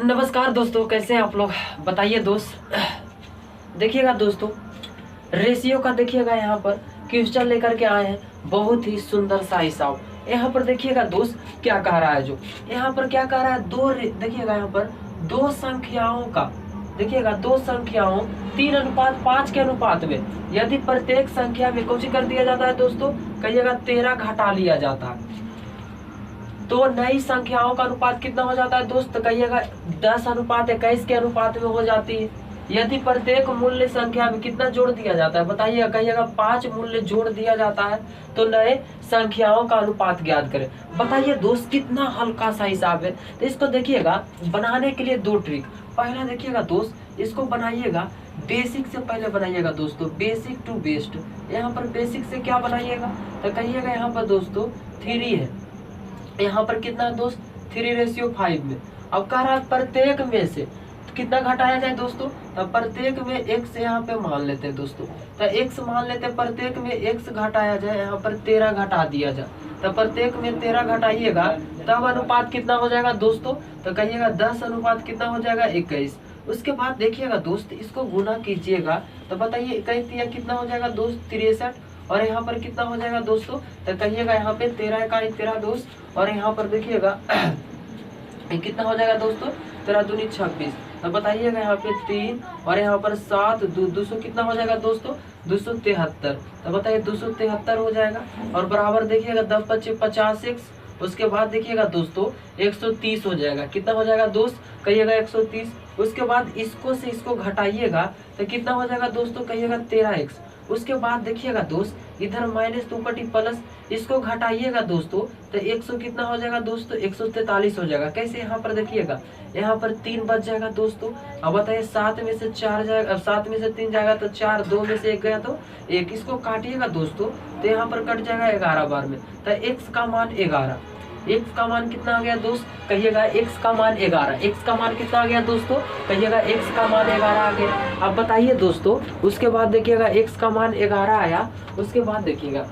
नमस्कार दोस्तों, कैसे हैं आप लोग? बताइए दोस्त। देखिएगा दोस्तों, रेशियो का देखिएगा यहाँ पर क्वेश्चन लेकर के आए हैं, बहुत ही सुंदर सा हिसाब। यहाँ पर देखिएगा दोस्त क्या कह रहा है, जो यहाँ पर क्या कह रहा है, देखिएगा यहाँ पर दो संख्याओं का, देखिएगा दो संख्याओं 3:5 के अनुपात में यदि प्रत्येक संख्या में कुछ कर दिया जाता है दोस्तों, कहिएगा 13 घटा लिया जाता है, तो नई संख्याओं का अनुपात कितना हो जाता है दोस्त? कहिएगा 10:21 के अनुपात में हो जाती है। यदि प्रत्येक मूल्य संख्या में कितना जोड़ दिया जाता है बताइए? कहिएगा 5 मूल्य जोड़ दिया जाता है, तो नए संख्याओं का अनुपात ज्ञात करें। बताइए दोस्त, कितना हल्का सा हिसाब है। तो इसको देखिएगा बनाने के लिए दो ट्रिक। पहला देखिएगा दोस्त, इसको बनाइएगा बेसिक से पहले बनाइएगा दोस्तों, बेसिक टू बेस्ट। यहाँ पर बेसिक से क्या बनाइएगा? तो कहिएगा यहाँ पर दोस्तों 3 है, यहाँ पर कितना दोस्त 3:5 में। अब कह रहा है प्रत्येक में से कितना घटाया जाए दोस्तों? तो प्रत्येक में x यहाँ पे मान लेते हैं दोस्तों, तो x मान लेते हैं, प्रत्येक में x घटाया जाए, यहाँ पर 13 घटा दिया जाए, तो प्रत्येक में 13 घटाइएगा, तब अनुपात कितना हो जाएगा दोस्तों? तो कहिएगा 10 अनुपात कितना हो जाएगा? 21। उसके बाद देखिएगा दोस्त, इसको गुना कीजिएगा, तो बताइए 21 कितना हो जाएगा दोस्त? 63। और यहाँ पर कितना हो जाएगा दोस्तों? तो कहिएगा यहाँ पे 13 दोस्त, और यहाँ पर देखिएगा कितना हो जाएगा दोस्तों? 13×2 = 26। तो बताइएगा यहाँ पे 3 और यहाँ पर 7, 200 कितना हो जाएगा दोस्तों? 273। तो बताइए 273 हो जाएगा, और बराबर देखिएगा 10×5 = 50x। उसके बाद देखिएगा दोस्तों 130 हो जाएगा। कितना हो जाएगा दोस्त? कहिएगा 130। उसके बाद इसको से इसको घटाइएगा, तो कितना हो जाएगा दोस्तों? कहिएगा 13x। उसके बाद देखिएगा दोस्त, इधर माइनस 2 प्लस, इसको घटाइएगा दोस्तों, तो 100 कितना हो जाएगा दोस्तों? 143 हो जाएगा। कैसे? यहाँ पर देखिएगा, यहाँ पर 3 बच जाएगा दोस्तों। अब बताइए 7 में से 4 जाएगा, अब 7 में से 3 जाएगा तो 4, 2 में से 1 गया तो 1। इसको काटिएगा दोस्तों, तो यहाँ पर कट जाएगा 11 बार में, तो x का मान 11। x का मान कितना आ गया दोस्त? कहिएगा x का मान 11। x का मान कितना आ गया दोस्तों? कहिएगा x का मान 11 आ गया। अब बताइए दोस्तों, उसके बाद देखिएगा x का मान 11 आया। उसके बाद देखिएगा,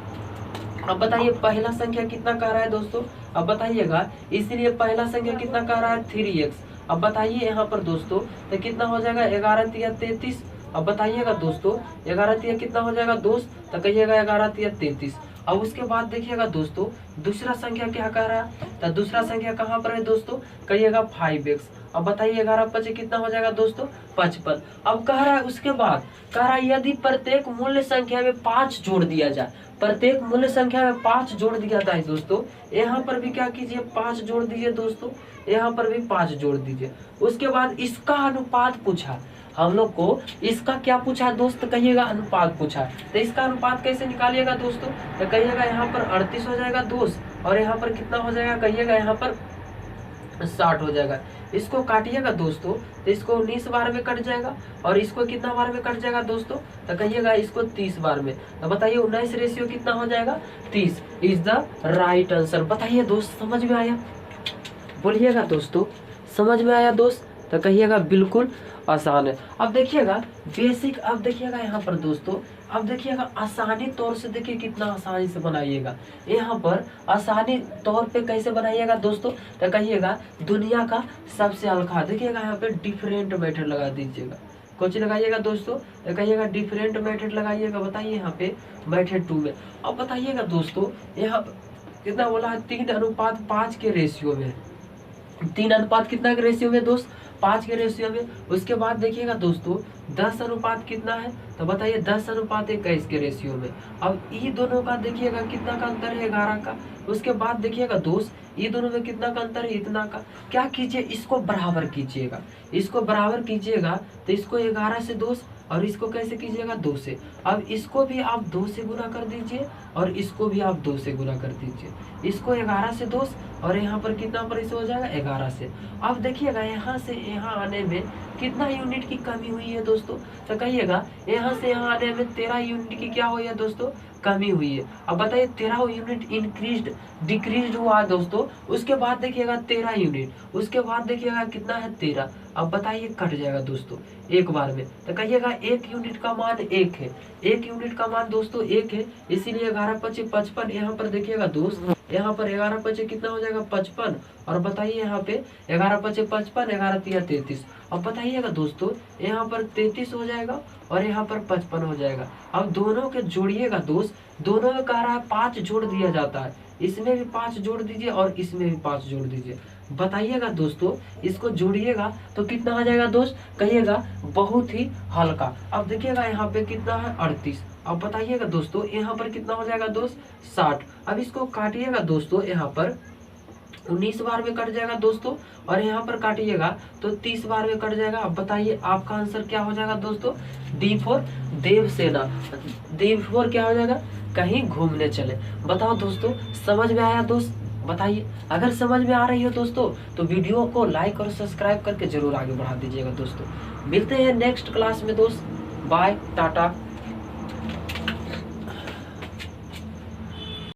अब बताइए पहला संख्या कितना कह रहा है दोस्तों? अब बताइएगा, इसीलिए पहला संख्या कितना कह रहा है? 3x। अब बताइए यहाँ पर दोस्तों, तो कितना हो जाएगा? 11×3 = 33। अब बताइएगा दोस्तों 11×3 कितना हो जाएगा दोस्त? तो कहिएगा 11×3 = 33। अब उसके बाद देखिएगा दोस्तों, दूसरा संख्या क्या कह रहा है? तो दूसरा संख्या कहाँ पर है दोस्तों? कहिएगा 5x। अब बताइए 11×5 कितना हो जाएगा दोस्तों? 55। अब कह रहा है, उसके बाद कह रहा है यदि प्रत्येक मूल्य संख्या में 5 जोड़ दिया जाए, प्रत्येक मूल्य संख्या में 5 जोड़ दिया जाए दोस्तों, यहाँ पर भी क्या कीजिए? 5 जोड़ दीजिए दोस्तों, यहाँ पर भी 5 जोड़ दीजिए। उसके बाद इसका अनुपात पूछा हम लोग को, इसका क्या पूछा दोस्त? कहिएगा अनुपात पूछा। तो इसका अनुपात कैसे निकालिएगा दोस्तों? तो कहिएगा यहाँ पर 38 हो जाएगा दोस्त, और यहाँ पर कितना हो जाएगा? कहिएगा यहाँ पर 60 हो जाएगा। इसको काटिएगा दोस्तों, तो इसको 19 बार में कट जाएगा, और इसको कितना बार में कट जाएगा दोस्तों? तो कहिएगा इसको 30 बार में। तो बताइए 19 रेशियो कितना हो जाएगा? 30 इज द राइट आंसर। बताइए दोस्त, समझ में आया? बोलिएगा दोस्तों, समझ में आया दोस्त? तो कहिएगा बिल्कुल आसान है। अब देखिएगा बेसिक, अब देखिएगा यहाँ पर दोस्तों, अब देखिएगा आसानी तौर से, देखिए कितना आसानी से बनाइएगा। यहाँ पर आसानी तौर पे कैसे बनाइएगा दोस्तों? तो कहिएगा दुनिया का सबसे हल्का, देखिएगा यहाँ पे डिफरेंट मेथड लगा दीजिएगा। कुछ लगाइएगा दोस्तों, तो कहिएगा डिफरेंट मेथड लगाइएगा। बताइए यहाँ पे मेथड 2 में। अब बताइएगा दोस्तों, यहाँ कितना बोला है? 3:5 के रेशियो में। 3 अनुपात कितना के रेशियो में दोस्त? 5 के रेशियो में। उसके बाद देखिएगा दोस्तों 10 अनुपात कितना है? तो बताइए 10:21 के रेशियो में। अब ये दोनों का देखिएगा कितना का अंतर है? 11 का। उसके बाद देखिएगा दोस्त, ये दोनों में कितना का अंतर है? इतना का। क्या कीजिए? इसको बराबर कीजिएगा, इसको बराबर कीजिएगा, तो इसको 11 से दोस्त, और इसको कैसे कीजिएगा? 2 से। अब इसको भी आप 2 से गुना कर दीजिए, और इसको भी आप 2 से गुना कर दीजिए। इसको 11 से दोस्त, और यहाँ पर कितना पर इसे हो जाएगा? 11 से। अब देखिएगा यहाँ से यहाँ आने में कितना यूनिट की कमी हुई है दोस्तों? तो कहिएगा यहाँ से यहाँ आने में 13 यूनिट की क्या हुई है दोस्तों? कमी हुई है। अब बताइए 13 यूनिट इंक्रीज डिक्रीज हुआ है दोस्तों। उसके बाद देखिएगा 13 यूनिट, उसके बाद देखिएगा कितना है? 13। अब बताइए कट जाएगा दोस्तों एक बार में। तो कहिएगा 1 यूनिट का मान 1 है, 1 यूनिट का मान दोस्तों 1 है, इसीलिए 11×5 = 55। यहाँ पर देखिएगा दोस्त यहाँ पर 11 पचे कितना हो जाएगा 55। और बताइए यहाँ पे 11 पचे 55, 11 तिया 33। अब बताइएगा दोस्तों यहाँ पर 33 हो जाएगा और यहाँ पर 55 हो जाएगा। अब दोनों के जोड़िएगा दोस्त, दोनों में कह रहा है 5 जोड़ दिया जाता है, इसमें भी 5 जोड़ दीजिए और इसमें भी 5 जोड़ दीजिए। बताइएगा दोस्तों इसको जोड़िएगा तो कितना आ जाएगा दोस्त, कहिएगा बहुत ही हल्का। अब देखिएगा यहाँ पे कितना है 38। अब बताइएगा दोस्तों यहाँ पर कितना हो जाएगा दोस्त 60। अब इसको काटिएगा दोस्तों, यहाँ पर 19 बार में कट जाएगा दोस्तों, और यहाँ पर काटिएगा तो 30 बार में कट जाएगा। अब बताइए आपका आंसर क्या हो जाएगा दोस्तों, D for Devsena. D for क्या हो जाएगा, कहीं घूमने चले। बताओ दोस्तों समझ में आया दोस्त, बताइए। अगर समझ में आ रही हो दोस्तों तो वीडियो को लाइक और सब्सक्राइब करके जरूर आगे बढ़ा दीजिएगा दोस्तों। मिलते हैं नेक्स्ट क्लास में दोस्त, बाय टाटा।